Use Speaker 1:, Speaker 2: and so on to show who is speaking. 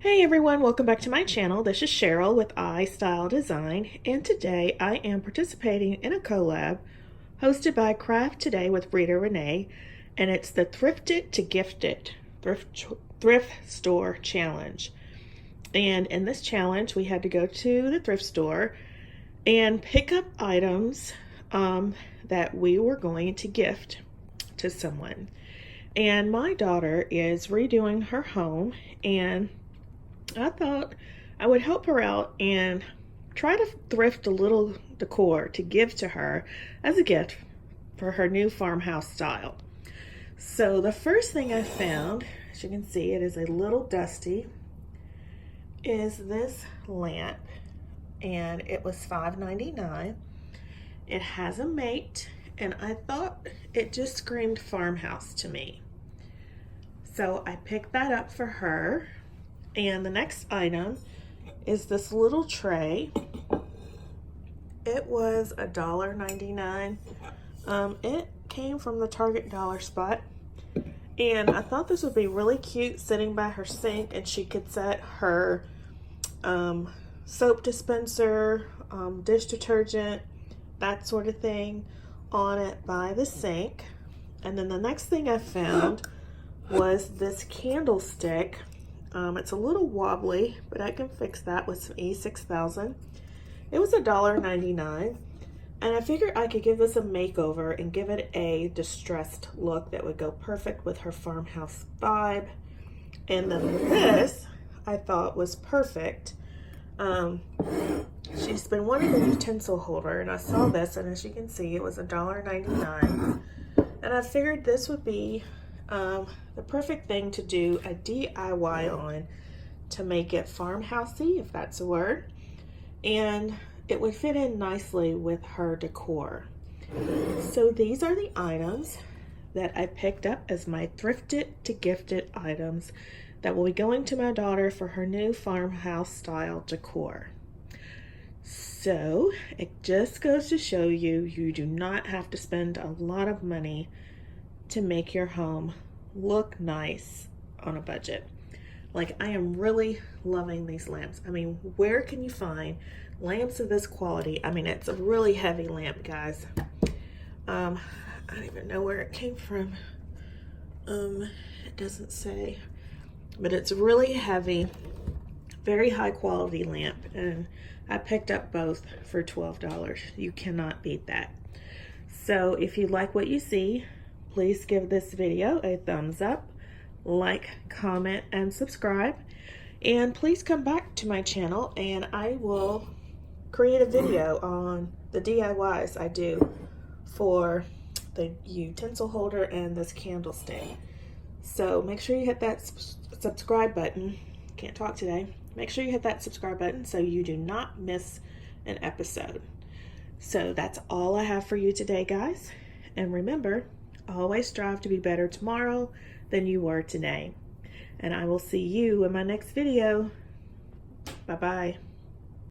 Speaker 1: Hey everyone, welcome back to my channel. This is Sheryl with iStyle Design, and today I am participating in a collab hosted by Craft Today with Rita Renae, and it's the Thrifted to Gifted thrift store challenge. And in this challenge, we had to go to the thrift store and pick up items that we were going to gift to someone. And my daughter is redoing her home, and I thought I would help her out and try to thrift a little decor to give to her as a gift for her new farmhouse style. So the first thing I found, as you can see, it is a little dusty, is this lamp, and it was $5.99. It has a mate, and I thought it just screamed farmhouse to me. So I picked that up for her. And the next item is this little tray. It was $1.99. It came from the Target dollar spot. And I thought this would be really cute sitting by her sink, and she could set her soap dispenser, dish detergent, that sort of thing on it by the sink. And then the next thing I found was this candlestick. It's a little wobbly, but I can fix that with some E6000. It was $1.99, and I figured I could give this a makeover and give it a distressed look that would go perfect with her farmhouse vibe. And then this I thought was perfect. She's been wanting a utensil holder, and I saw this, and as you can see, it was $1.99, and I figured this would be the perfect thing to do a DIY on to make it farmhousey, if that's a word, and it would fit in nicely with her decor. So these are the items that I picked up as my thrifted to gifted items that will be going to my daughter for her new farmhouse style decor. So it just goes to show you, you do not have to spend a lot of money to make your home look nice on a budget. Like, I am really loving these lamps. I mean, where can you find lamps of this quality? I mean, it's a really heavy lamp, guys. I don't even know where it came from. It doesn't say, but it's really heavy, very high quality lamp, and I picked up both for $12. You cannot beat that. So if you like what you see, please give this video a thumbs up, like, comment, and subscribe. And please come back to my channel and I will create a video on the DIYs I do for the utensil holder and this candlestick. So make sure you hit that subscribe button. Can't talk today. Make sure you hit that subscribe button so you do not miss an episode. So that's all I have for you today, guys. And remember, always strive to be better tomorrow than you were today. And I will see you in my next video. Bye-bye.